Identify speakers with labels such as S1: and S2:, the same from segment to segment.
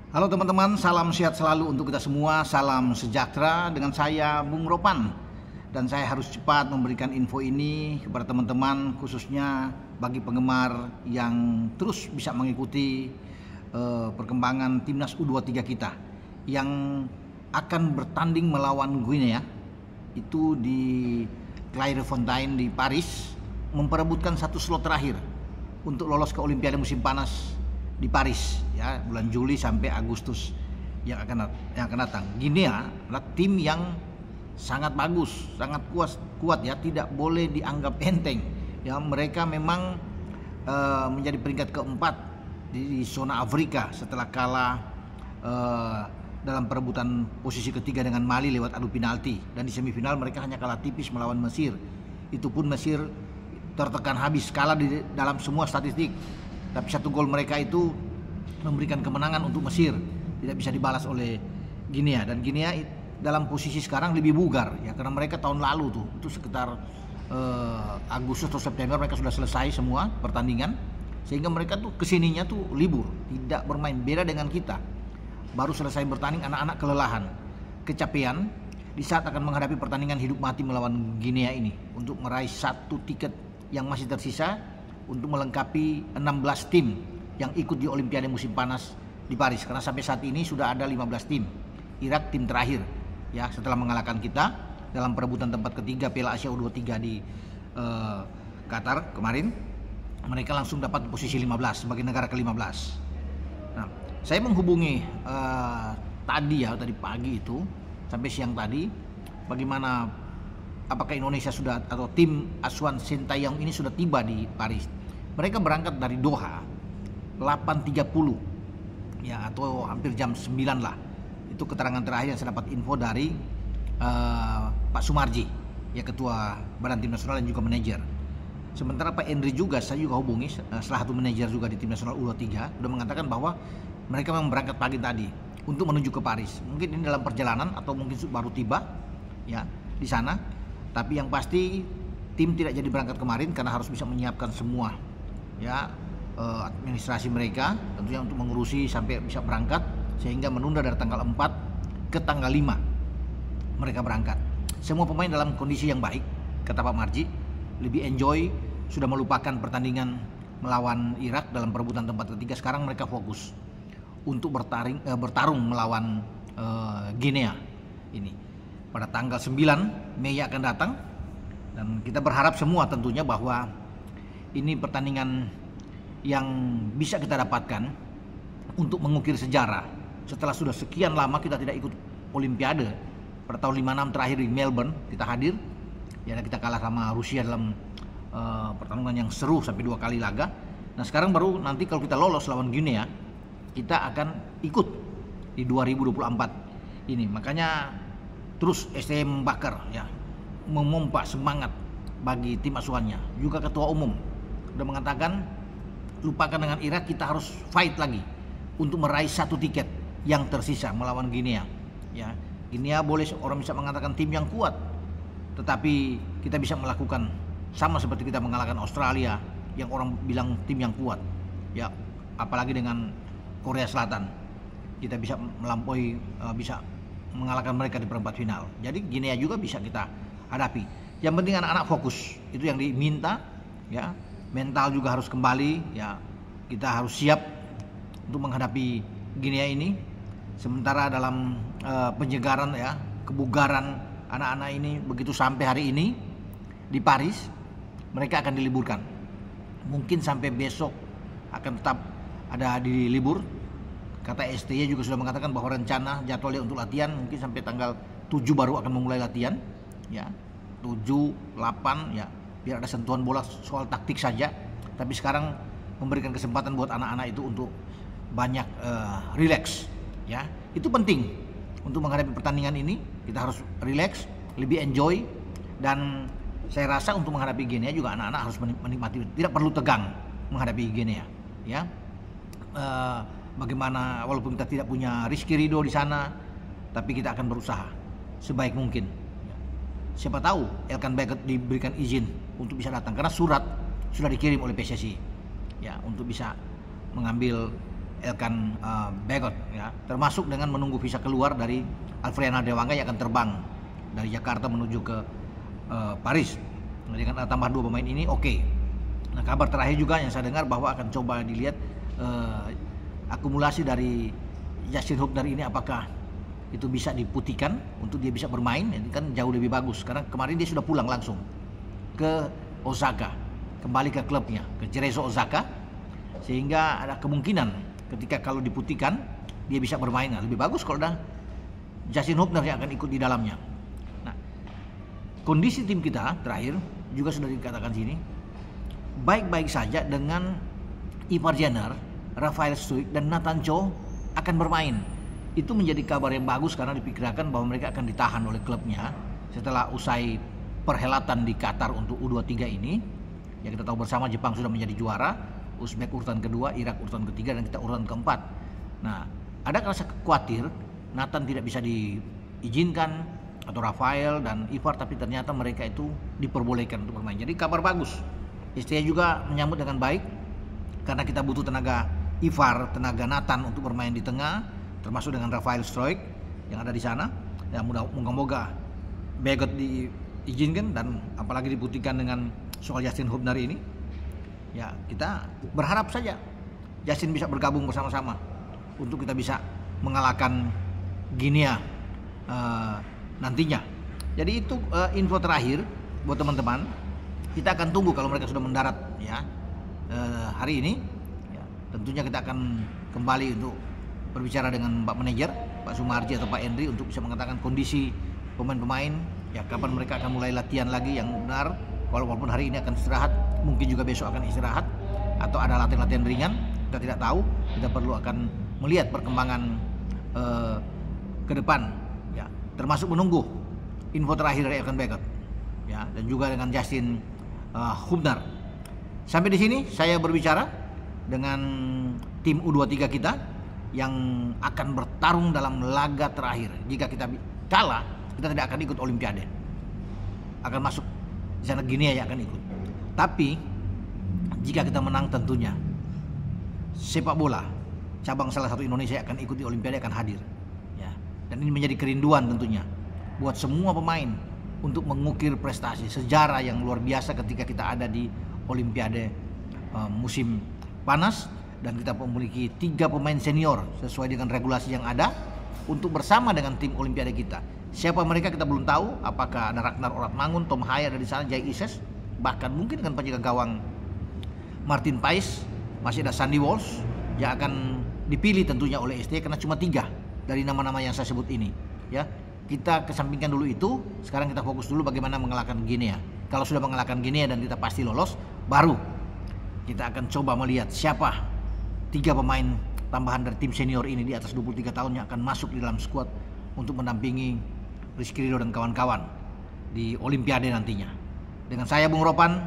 S1: Halo teman-teman, salam sehat selalu untuk kita semua, salam sejahtera dengan saya Bung Ropan. Dan saya harus cepat memberikan info ini kepada teman-teman, khususnya bagi penggemar yang terus bisa mengikuti perkembangan timnas U23 kita yang akan bertanding melawan Guinea itu di Clairefontaine di Paris, memperebutkan satu slot terakhir untuk lolos ke Olimpiade musim panas di Paris ya, bulan Juli sampai Agustus yang akan datang. Guinea adalah tim yang sangat bagus, sangat kuat ya, tidak boleh dianggap enteng ya. Mereka memang menjadi peringkat keempat di zona Afrika setelah kalah dalam perebutan posisi ketiga dengan Mali lewat adu penalti, dan di semifinal mereka hanya kalah tipis melawan Mesir. Itu pun Mesir tertekan habis, kalah di dalam semua statistik. Tapi satu gol mereka itu memberikan kemenangan untuk Mesir, tidak bisa dibalas oleh Guinea. Dan Guinea dalam posisi sekarang lebih bugar ya, karena mereka tahun lalu itu sekitar Agustus atau September mereka sudah selesai semua pertandingan, sehingga mereka tuh kesininya tuh libur, tidak bermain. Beda dengan kita, baru selesai bertanding anak-anak kelelahan, kecapean di saat akan menghadapi pertandingan hidup mati melawan Guinea ini untuk meraih satu tiket yang masih tersisa untuk melengkapi 16 tim yang ikut di Olimpiade musim panas di Paris. Karena sampai saat ini sudah ada 15 tim. Irak tim terakhir ya, setelah mengalahkan kita dalam perebutan tempat ketiga Piala Asia U23 di Qatar kemarin. Mereka langsung dapat posisi 15 sebagai negara ke-15. Nah, saya menghubungi tadi pagi itu sampai siang tadi, bagaimana apakah Indonesia sudah atau tim asuhan Sintayong ini sudah tiba di Paris. Mereka berangkat dari Doha 8.30 ya, atau hampir jam 9 lah. Itu keterangan terakhir yang saya dapat info dari Pak Sumarji ya, ketua Badan Tim Nasional dan juga manajer. Sementara Pak Endri juga saya juga hubungi, salah satu manajer juga di Tim Nasional U23, sudah mengatakan bahwa mereka memang berangkat pagi tadi untuk menuju ke Paris. Mungkin ini dalam perjalanan atau mungkin baru tiba ya di sana. Tapi yang pasti tim tidak jadi berangkat kemarin karena harus bisa menyiapkan semua ya, administrasi mereka tentunya untuk mengurusi sampai bisa berangkat, sehingga menunda dari tanggal 4 ke tanggal 5 mereka berangkat. Semua pemain dalam kondisi yang baik, kata Pak Marji, lebih enjoy, sudah melupakan pertandingan melawan Irak dalam perebutan tempat ketiga. Sekarang mereka fokus untuk bertarung melawan Guinea ini pada tanggal 9 Mei akan datang. Dan kita berharap semua tentunya bahwa ini pertandingan yang bisa kita dapatkan untuk mengukir sejarah. Setelah sudah sekian lama kita tidak ikut Olimpiade, pada tahun 56 terakhir di Melbourne kita hadir ya, kita kalah sama Rusia dalam pertandingan yang seru sampai 2 kali laga. Nah sekarang baru nanti kalau kita lolos lawan Guinea, kita akan ikut di 2024 ini. Makanya terus STM Bakar ya memompa semangat bagi tim asuhannya. Juga ketua umum sudah mengatakan, lupakan dengan Irak, kita harus fight lagi untuk meraih satu tiket yang tersisa melawan Guinea ya. Guinea boleh orang bisa mengatakan tim yang kuat, tetapi kita bisa melakukan sama seperti kita mengalahkan Australia yang orang bilang tim yang kuat ya, apalagi dengan Korea Selatan kita bisa melampaui, bisa mengalahkan mereka di perempat final. Jadi Guinea juga bisa kita hadapi. Yang penting anak-anak fokus, itu yang diminta ya. Mental juga harus kembali ya, kita harus siap untuk menghadapi Guinea ini. Sementara dalam penyegaran ya, kebugaran anak-anak ini, begitu sampai hari ini di Paris mereka akan diliburkan. Mungkin sampai besok akan tetap ada di libur. Kata STY juga sudah mengatakan bahwa rencana jadwalnya untuk latihan mungkin sampai tanggal 7 baru akan memulai latihan ya, 7, 8 ya, biar ada sentuhan bola soal taktik saja. Tapi sekarang memberikan kesempatan buat anak-anak itu untuk banyak relax ya. Itu penting untuk menghadapi pertandingan ini. Kita harus relax, lebih enjoy. Dan saya rasa untuk menghadapi Guinea juga anak-anak harus menikmati, tidak perlu tegang menghadapi Guinea ya. Bagaimana walaupun kita tidak punya Rizky Ridho di sana, tapi kita akan berusaha sebaik mungkin. Siapa tahu Elkan Baggett diberikan izin untuk bisa datang, karena surat sudah dikirim oleh PSSI ya, untuk bisa mengambil Elkan Bagot ya, termasuk dengan menunggu visa keluar dari Alfriana Dewangga yang akan terbang dari Jakarta menuju ke Paris. Dengan tambah 2 pemain ini oke. Nah, kabar terakhir juga yang saya dengar bahwa akan coba dilihat akumulasi dari Justin Hubner ini apakah itu bisa diputihkan untuk dia bisa bermain. Ini kan jauh lebih bagus karena kemarin dia sudah pulang langsung ke Osaka, kembali ke klubnya, ke Cerezo Osaka, sehingga ada kemungkinan ketika kalau diputihkan dia bisa bermain. Nah, lebih bagus kalau ada Justin Hubner yang akan ikut di dalamnya. Nah, kondisi tim kita terakhir juga sudah dikatakan sini baik-baik saja dengan Ivar Jenner, Rafael Struijk dan Nathan Cho akan bermain. Itu menjadi kabar yang bagus karena diperkirakan bahwa mereka akan ditahan oleh klubnya setelah usai perhelatan di Qatar untuk U23 ini. Ya, kita tahu bersama Jepang sudah menjadi juara, Uzbek urutan kedua, Irak urutan ketiga, dan kita urutan keempat. Nah, ada rasa khawatir Nathan tidak bisa diizinkan atau Rafael dan Ivar, tapi ternyata mereka itu diperbolehkan untuk bermain. Jadi kabar bagus. STI juga menyambut dengan baik karena kita butuh tenaga Ivar, tenaga Nathan untuk bermain di tengah, termasuk dengan Rafael Struijk yang ada di sana. Ya, moga-moga Bagot diizinkan dan apalagi dibuktikan dengan soal Justin Hubner ini. Ya, kita berharap saja Justin bisa bergabung bersama-sama untuk kita bisa mengalahkan Guinea nantinya. Jadi itu info terakhir buat teman-teman. Kita akan tunggu kalau mereka sudah mendarat ya hari ini. Ya, tentunya kita akan kembali untuk berbicara dengan Pak Manajer, Pak Sumarji atau Pak Endri untuk bisa mengatakan kondisi pemain-pemain. Ya, kapan mereka akan mulai latihan lagi yang benar. Walaupun hari ini akan istirahat, mungkin juga besok akan istirahat atau ada latihan-latihan ringan, kita tidak tahu. Kita perlu akan melihat perkembangan ke depan, ya, termasuk menunggu info terakhir dari Elkan Bagot, ya, dan juga dengan Justin Hubner. Sampai di sini saya berbicara dengan tim U23 kita yang akan bertarung dalam laga terakhir. Jika kita kalah, kita tidak akan ikut Olimpiade, akan masuk di sana Guinea yang akan ikut. Tapi jika kita menang, tentunya sepak bola cabang salah satu Indonesia akan ikut di Olimpiade, akan hadir. Ya, dan ini menjadi kerinduan tentunya buat semua pemain untuk mengukir prestasi sejarah yang luar biasa ketika kita ada di Olimpiade musim panas, dan kita memiliki 3 pemain senior sesuai dengan regulasi yang ada untuk bersama dengan tim Olimpiade kita. Siapa mereka kita belum tahu, apakah ada Ragnar Oratmangun, Tom Haya dari sana, Jay Ises, bahkan mungkin dengan penjaga gawang Martin Pais, masih ada Sandy Walsh yang akan dipilih tentunya oleh ST karena cuma 3 dari nama-nama yang saya sebut ini. Ya, kita kesampingkan dulu itu, sekarang kita fokus dulu bagaimana mengalahkan Guinea. Kalau sudah mengalahkan Guinea dan kita pasti lolos, baru kita akan coba melihat siapa 3 pemain tambahan dari tim senior ini di atas 23 tahun yang akan masuk di dalam skuad untuk mendampingi Rizky Ridho dan kawan-kawan di Olimpiade nantinya. Dengan saya Bung Ropan,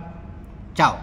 S1: ciao.